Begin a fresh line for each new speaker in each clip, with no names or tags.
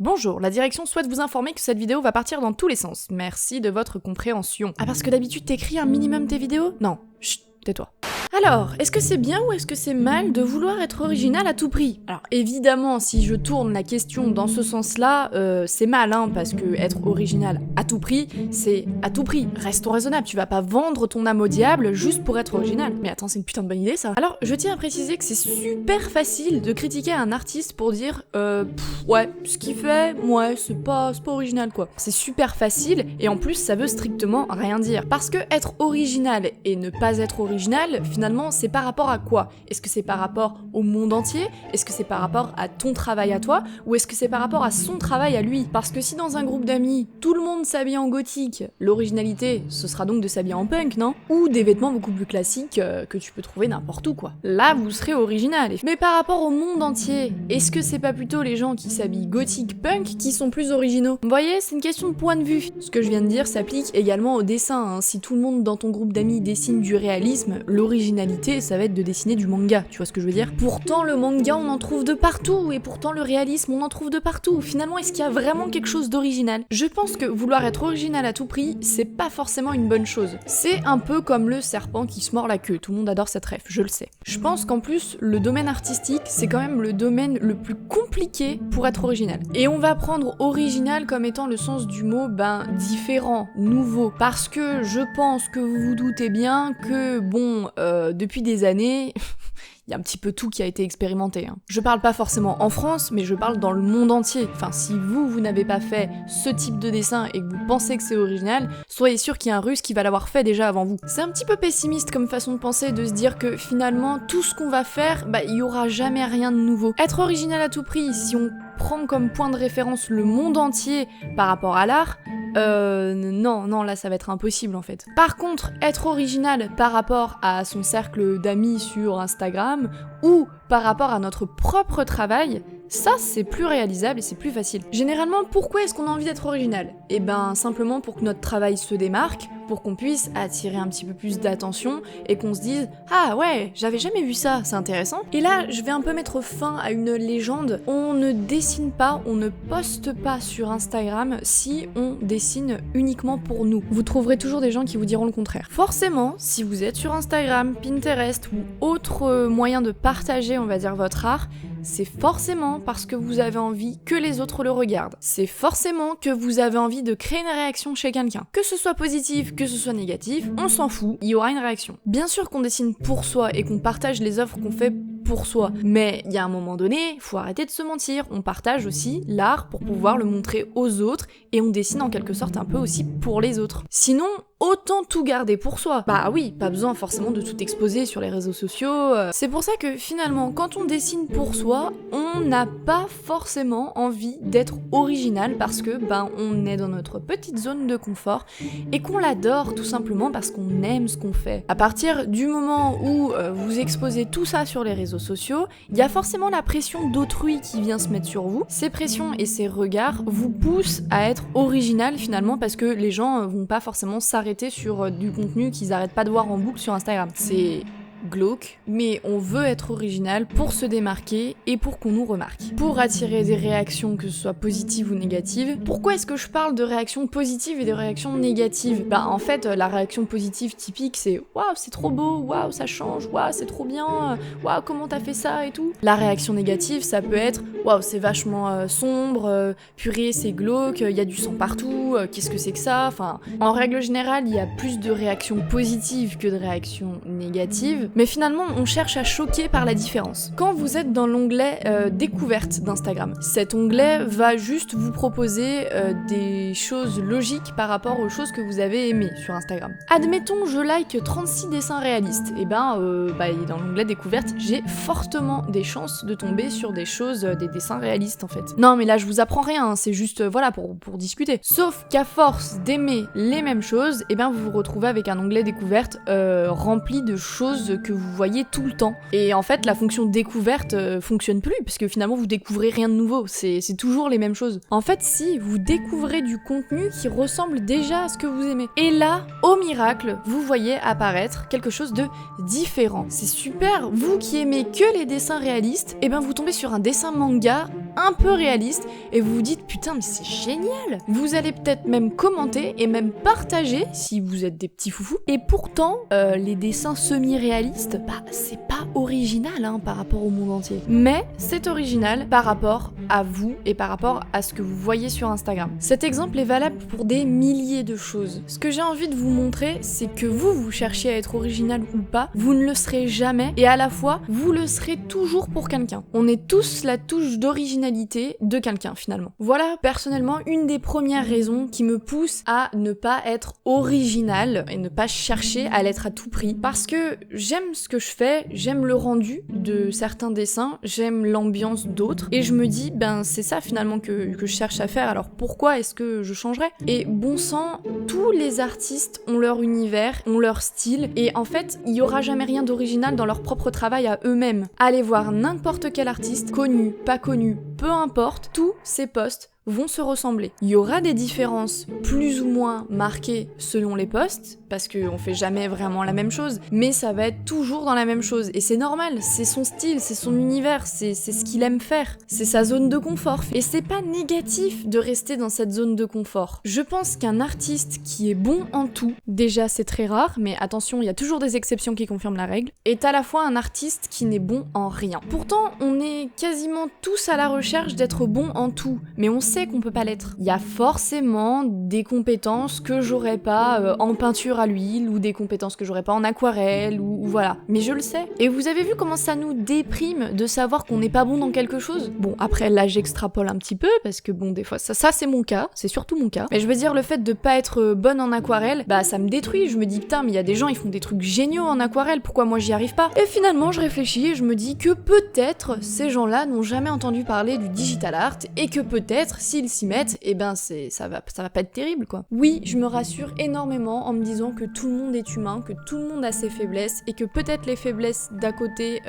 Bonjour, la direction souhaite vous informer que cette vidéo va partir dans tous les sens. Merci de votre compréhension. Ah, parce que d'habitude t'écris un minimum tes vidéos? Non, chut, tais-toi. Alors, est-ce que c'est bien ou est-ce que c'est mal de vouloir être original à tout prix? Alors évidemment, si je tourne la question dans ce sens-là, c'est mal, hein, parce que être original à tout prix, c'est à tout prix. Restons raisonnables, tu vas pas vendre ton âme au diable juste pour être original. Mais attends, c'est une putain de bonne idée ça. Alors, je tiens à préciser que c'est super facile de critiquer un artiste pour dire ouais, ce qu'il fait, ouais, c'est pas original quoi. C'est super facile et en plus ça veut strictement rien dire. Parce que être original et ne pas être original, finalement, c'est par rapport à quoi? Est-ce que c'est par rapport au monde entier? Est-ce que c'est par rapport à ton travail à toi? Ou est-ce que c'est par rapport à son travail à lui? Parce que si dans un groupe d'amis, tout le monde s'habille en gothique, l'originalité, ce sera donc de s'habiller en punk, non? Ou des vêtements beaucoup plus classiques que tu peux trouver n'importe où, quoi. Là, vous serez original. Mais par rapport au monde entier, est-ce que c'est pas plutôt les gens qui s'habillent gothique punk qui sont plus originaux? Vous voyez, c'est une question de point de vue. Ce que je viens de dire s'applique également au dessin, hein. Si tout le monde dans ton groupe d'amis dessine du réalisme, l'originalité, ça va être de dessiner du manga, tu vois ce que je veux dire? Pourtant, le manga, on en trouve de partout, et pourtant, le réalisme, on en trouve de partout. Finalement, est-ce qu'il y a vraiment quelque chose d'original? Je pense que vouloir être original à tout prix, c'est pas forcément une bonne chose. C'est un peu comme le serpent qui se mord la queue, tout le monde adore cette ref, je le sais. Je pense qu'en plus, le domaine artistique, c'est quand même le domaine le plus compliqué pour être original. Et on va prendre original comme étant le sens du mot, différent, nouveau. Parce que je pense que vous vous doutez bien que, depuis des années, il y a un petit peu tout qui a été expérimenté. Hein. Je parle pas forcément en France, mais je parle dans le monde entier. Enfin, si vous n'avez pas fait ce type de dessin et que vous pensez que c'est original, soyez sûr qu'il y a un russe qui va l'avoir fait déjà avant vous. C'est un petit peu pessimiste comme façon de penser, de se dire que finalement, tout ce qu'on va faire, il y aura jamais rien de nouveau. Être original à tout prix, si on prend comme point de référence le monde entier par rapport à l'art, non, là ça va être impossible en fait. Par contre, être original par rapport à son cercle d'amis sur Instagram ou par rapport à notre propre travail, ça c'est plus réalisable et c'est plus facile. Généralement, pourquoi est-ce qu'on a envie d'être original? Simplement pour que notre travail se démarque, pour qu'on puisse attirer un petit peu plus d'attention et qu'on se dise « Ah ouais, j'avais jamais vu ça, c'est intéressant ». Et là, je vais un peu mettre fin à une légende. On ne dessine pas, on ne poste pas sur Instagram si on dessine uniquement pour nous. Vous trouverez toujours des gens qui vous diront le contraire. Forcément, si vous êtes sur Instagram, Pinterest ou autre moyen de partager, on va dire, votre art, c'est forcément parce que vous avez envie que les autres le regardent. C'est forcément que vous avez envie de créer une réaction chez quelqu'un. Que ce soit positif, que ce soit négatif, on s'en fout, il y aura une réaction. Bien sûr qu'on dessine pour soi et qu'on partage les œuvres qu'on fait pour soi, mais il y a un moment donné, faut arrêter de se mentir, on partage aussi l'art pour pouvoir le montrer aux autres et on dessine en quelque sorte un peu aussi pour les autres. Sinon, autant tout garder pour soi. Oui, pas besoin forcément de tout exposer sur les réseaux sociaux. C'est pour ça que finalement, quand on dessine pour soi, on n'a pas forcément envie d'être original parce que on est dans notre petite zone de confort et qu'on l'adore tout simplement parce qu'on aime ce qu'on fait. À partir du moment où vous exposez tout ça sur les réseaux sociaux, il y a forcément la pression d'autrui qui vient se mettre sur vous. Ces pressions et ces regards vous poussent à être original finalement parce que les gens vont pas forcément s'arrêter sur du contenu qu'ils arrêtent pas de voir en boucle sur Instagram. C'est glauque, mais on veut être original pour se démarquer et pour qu'on nous remarque. Pour attirer des réactions, que ce soit positives ou négatives. Pourquoi est-ce que je parle de réactions positives et de réactions négatives? En fait, la réaction positive typique, c'est « Waouh, c'est trop beau, waouh, ça change, waouh, c'est trop bien, waouh, comment t'as fait ça et tout ». La réaction négative, ça peut être « Waouh, c'est vachement sombre, purée, c'est glauque, il y a du sang partout, qu'est-ce que c'est que ça ?» Enfin, en règle générale, il y a plus de réactions positives que de réactions négatives. Mais finalement, on cherche à choquer par la différence. Quand vous êtes dans l'onglet découverte d'Instagram, cet onglet va juste vous proposer des choses logiques par rapport aux choses que vous avez aimées sur Instagram. Admettons, je like 36 dessins réalistes. Dans l'onglet découverte, j'ai fortement des chances de tomber sur des choses, des dessins réalistes en fait. Non, mais là, je vous apprends rien, hein, c'est juste, pour discuter. Sauf qu'à force d'aimer les mêmes choses, vous vous retrouvez avec un onglet découverte rempli de choses que vous voyez tout le temps. Et en fait, la fonction découverte fonctionne plus, parce que finalement, vous découvrez rien de nouveau, c'est toujours les mêmes choses. En fait, si, vous découvrez du contenu qui ressemble déjà à ce que vous aimez. Et là, au miracle, vous voyez apparaître quelque chose de différent. C'est super, vous qui aimez que les dessins réalistes, vous tombez sur un dessin manga un peu réaliste et vous vous dites putain mais c'est génial. Vous allez peut-être même commenter et même partager si vous êtes des petits foufous. Et pourtant, les dessins semi-réalistes, bah c'est pas original hein, par rapport au monde entier. Mais c'est original par rapport à vous et par rapport à ce que vous voyez sur Instagram. Cet exemple est valable pour des milliers de choses. Ce que j'ai envie de vous montrer, c'est que vous cherchez à être original ou pas, vous ne le serez jamais et à la fois, vous le serez toujours pour quelqu'un. On est tous la touche d'originalité de quelqu'un finalement. Voilà personnellement une des premières raisons qui me pousse à ne pas être original et ne pas chercher à l'être à tout prix parce que j'aime ce que je fais, j'aime le rendu de certains dessins, j'aime l'ambiance d'autres et je me dis ben c'est ça finalement que je cherche à faire, alors pourquoi est-ce que je changerais? Et bon sang, tous les artistes ont leur univers, ont leur style et en fait il y aura jamais rien d'original dans leur propre travail à eux-mêmes. Allez voir n'importe quel artiste, connu, pas connu, peu importe, tous ces posts vont se ressembler. Il y aura des différences plus ou moins marquées selon les posts, parce qu'on fait jamais vraiment la même chose, mais ça va être toujours dans la même chose. Et c'est normal, c'est son style, c'est son univers, c'est ce qu'il aime faire, c'est sa zone de confort. Et c'est pas négatif de rester dans cette zone de confort. Je pense qu'un artiste qui est bon en tout, déjà c'est très rare, mais attention, il y a toujours des exceptions qui confirment la règle, est à la fois un artiste qui n'est bon en rien. Pourtant, on est quasiment tous à la recherche d'être bon en tout, mais on sait qu'on peut pas l'être. Il y a forcément des compétences que j'aurais pas en peinture à l'huile ou des compétences que j'aurais pas en aquarelle ou voilà. Mais je le sais. Et vous avez vu comment ça nous déprime de savoir qu'on n'est pas bon dans quelque chose? Bon, après là j'extrapole un petit peu parce que bon des fois ça c'est mon cas, c'est surtout mon cas. Mais je veux dire le fait de pas être bonne en aquarelle, bah ça me détruit. Je me dis putain mais il y a des gens ils font des trucs géniaux en aquarelle, pourquoi moi j'y arrive pas? Et finalement je réfléchis et je me dis que peut-être ces gens-là n'ont jamais entendu parler du digital art et que peut-être s'ils s'y mettent, et ben ça va pas être terrible quoi. Oui, je me rassure énormément en me disant que tout le monde est humain, que tout le monde a ses faiblesses et que peut-être les faiblesses d'à côté,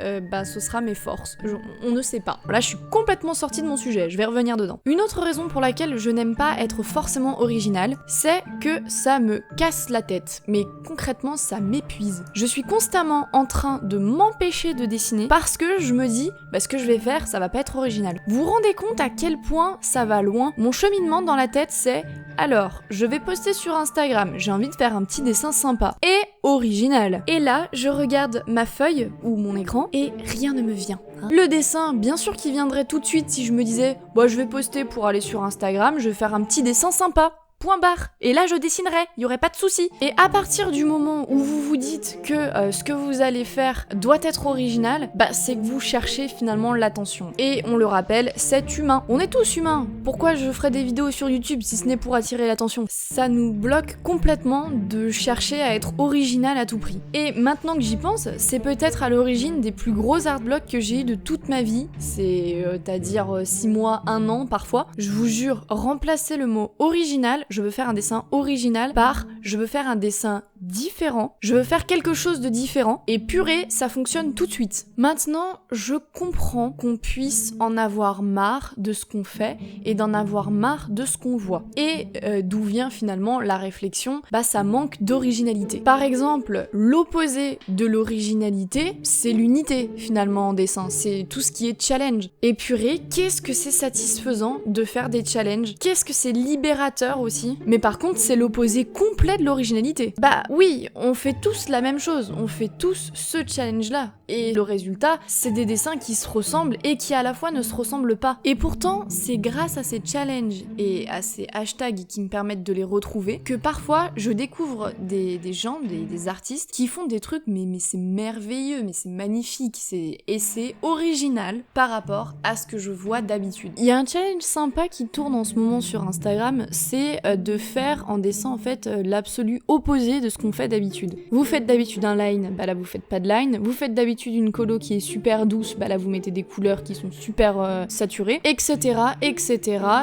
ce sera mes forces. On ne sait pas. Là, je suis complètement sortie de mon sujet, je vais revenir dedans. Une autre raison pour laquelle je n'aime pas être forcément original, c'est que ça me casse la tête. Mais concrètement, ça m'épuise. Je suis constamment en train de m'empêcher de dessiner parce que je me dis, ce que je vais faire, ça va pas être original. Vous vous rendez compte à quel point ça va loin? Mon cheminement dans la tête, c'est alors, je vais poster sur Instagram, j'ai envie de faire un petit dessin sympa et original. Et là, je regarde ma feuille ou mon écran et rien ne me vient. Le dessin, bien sûr qu'il viendrait tout de suite si je me disais je vais poster pour aller sur Instagram, je vais faire un petit dessin sympa. Point barre. Et là je dessinerai, il y aurait pas de souci. Et à partir du moment où vous vous dites que ce que vous allez faire doit être original, c'est que vous cherchez finalement l'attention. Et on le rappelle, c'est humain. On est tous humains. Pourquoi je ferais des vidéos sur YouTube si ce n'est pour attirer l'attention? Ça nous bloque complètement de chercher à être original à tout prix. Et maintenant que j'y pense, c'est peut-être à l'origine des plus gros art blocks que j'ai eu de toute ma vie. C'est-à-dire 6 mois, 1 an parfois. Je vous jure, remplacez le mot original, je veux faire un dessin original par je veux faire un dessin différent, je veux faire quelque chose de différent et purée, ça fonctionne tout de suite. Maintenant, je comprends qu'on puisse en avoir marre de ce qu'on fait et d'en avoir marre de ce qu'on voit. Et d'où vient finalement la réflexion, ça manque d'originalité. Par exemple, l'opposé de l'originalité, c'est l'unité finalement en dessin, c'est tout ce qui est challenge. Et purée, qu'est-ce que c'est satisfaisant de faire des challenges, qu'est-ce que c'est libérateur aussi. Mais par contre, c'est l'opposé complet de l'originalité. Oui, on fait tous la même chose, on fait tous ce challenge-là. Et le résultat, c'est des dessins qui se ressemblent et qui à la fois ne se ressemblent pas. Et pourtant, c'est grâce à ces challenges et à ces hashtags qui me permettent de les retrouver que parfois, je découvre des gens, des artistes qui font des trucs, mais c'est merveilleux, mais c'est magnifique, et c'est original par rapport à ce que je vois d'habitude. Il y a un challenge sympa qui tourne en ce moment sur Instagram, c'est de faire en dessin en fait l'absolu opposé de ce qu'on fait d'habitude. Vous faites d'habitude un line, là vous faites pas de line. Vous faites d'habitude une colo qui est super douce, là vous mettez des couleurs qui sont super saturées, etc.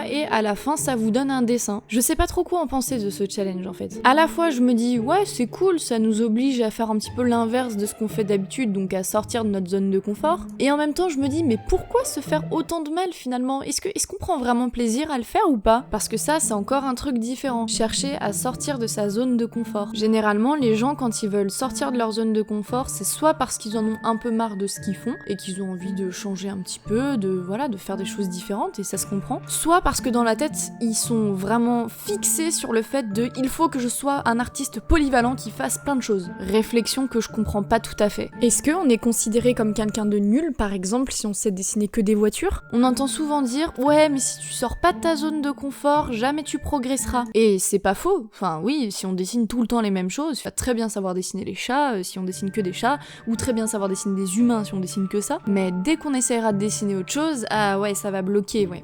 Et à la fin ça vous donne un dessin. Je sais pas trop quoi en penser de ce challenge en fait. À la fois je me dis ouais c'est cool, ça nous oblige à faire un petit peu l'inverse de ce qu'on fait d'habitude, donc à sortir de notre zone de confort. Et en même temps je me dis mais pourquoi se faire autant de mal finalement? Est-ce qu'on prend vraiment plaisir à le faire ou pas? Parce que ça c'est encore un truc trucs différents, chercher à sortir de sa zone de confort. Généralement, les gens, quand ils veulent sortir de leur zone de confort, c'est soit parce qu'ils en ont un peu marre de ce qu'ils font et qu'ils ont envie de changer un petit peu, de faire des choses différentes, et ça se comprend, soit parce que dans la tête, ils sont vraiment fixés sur le fait de il faut que je sois un artiste polyvalent qui fasse plein de choses. Réflexion que je comprends pas tout à fait. Est-ce qu'on est considéré comme quelqu'un de nul, par exemple, si on sait dessiner que des voitures? On entend souvent dire ouais, mais si tu sors pas de ta zone de confort, jamais tu progresseras. Et c'est pas faux. Enfin oui, si on dessine tout le temps les mêmes choses, tu vas très bien savoir dessiner les chats si on dessine que des chats, ou très bien savoir dessiner des humains si on dessine que ça. Mais dès qu'on essaiera de dessiner autre chose, ah ouais, ça va bloquer, ouais.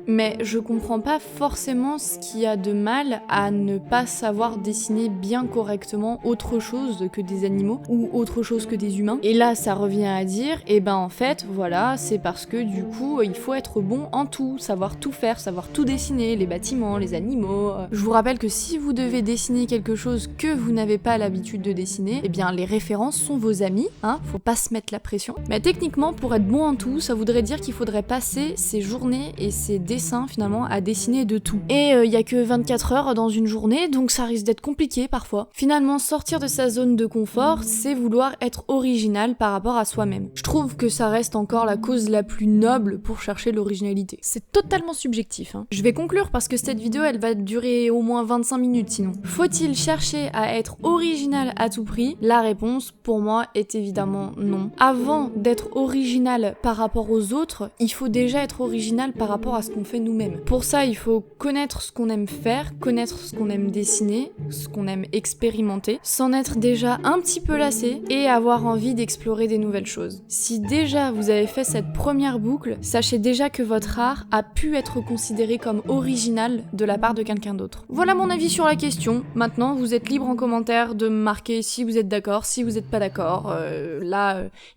Mais je comprends pas forcément ce qu'il y a de mal à ne pas savoir dessiner bien correctement autre chose que des animaux ou autre chose que des humains. Et là, ça revient à dire, en fait, voilà, c'est parce que du coup, il faut être bon en tout, savoir tout faire, savoir tout dessiner, les bâtiments, les animaux. Je vous rappelle que si vous devez dessiner quelque chose que vous n'avez pas l'habitude de dessiner, les références sont vos amis, hein, faut pas se mettre la pression. Mais techniquement, pour être bon en tout, ça voudrait dire qu'il faudrait passer ses journées et ses dessins finalement à dessiner de tout. Et il y a que 24 heures dans une journée, donc ça risque d'être compliqué parfois. Finalement, sortir de sa zone de confort, c'est vouloir être original par rapport à soi-même. Je trouve que ça reste encore la cause la plus noble pour chercher l'originalité. C'est totalement subjectif, hein. Je vais conclure parce que cette vidéo, elle va durer au moins 25 minutes sinon. Faut-il chercher à être original à tout prix? La réponse, pour moi, est évidemment non. Avant d'être original par rapport aux autres, il faut déjà être original par rapport à ce qu'on fait nous-mêmes. Pour ça, il faut connaître ce qu'on aime faire, connaître ce qu'on aime dessiner, ce qu'on aime expérimenter, s'en être déjà un petit peu lassé et avoir envie d'explorer des nouvelles choses. Si déjà vous avez fait cette première boucle, sachez déjà que votre art a pu être considéré comme original de la part de quelqu'un d'autre. Voilà mon avis sur la question. Maintenant, vous êtes libre en commentaire de me marquer si vous êtes d'accord, si vous êtes pas d'accord.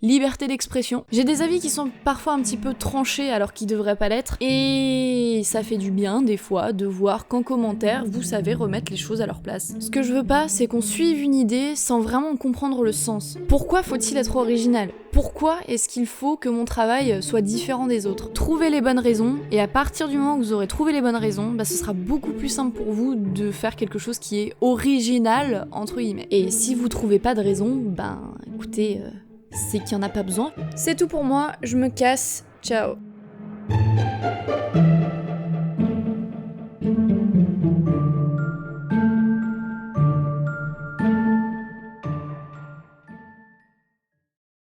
Liberté d'expression. J'ai des avis qui sont parfois un petit peu tranchés alors qu'ils devraient pas l'être, et ça fait du bien des fois de voir qu'en commentaire vous savez remettre les choses à leur place. Ce que je veux pas, c'est qu'on suive une idée sans vraiment comprendre le sens. Pourquoi faut-il être original? Pourquoi est-ce qu'il faut que mon travail soit différent des autres? Trouvez les bonnes raisons, et à partir du moment où vous aurez trouvé les bonnes raisons, ce sera beaucoup plus simple pour vous de faire quelque chose qui est original, entre guillemets. Et si vous trouvez pas de raison, écoutez, c'est qu'il y en a pas besoin. C'est tout pour moi, je me casse, ciao.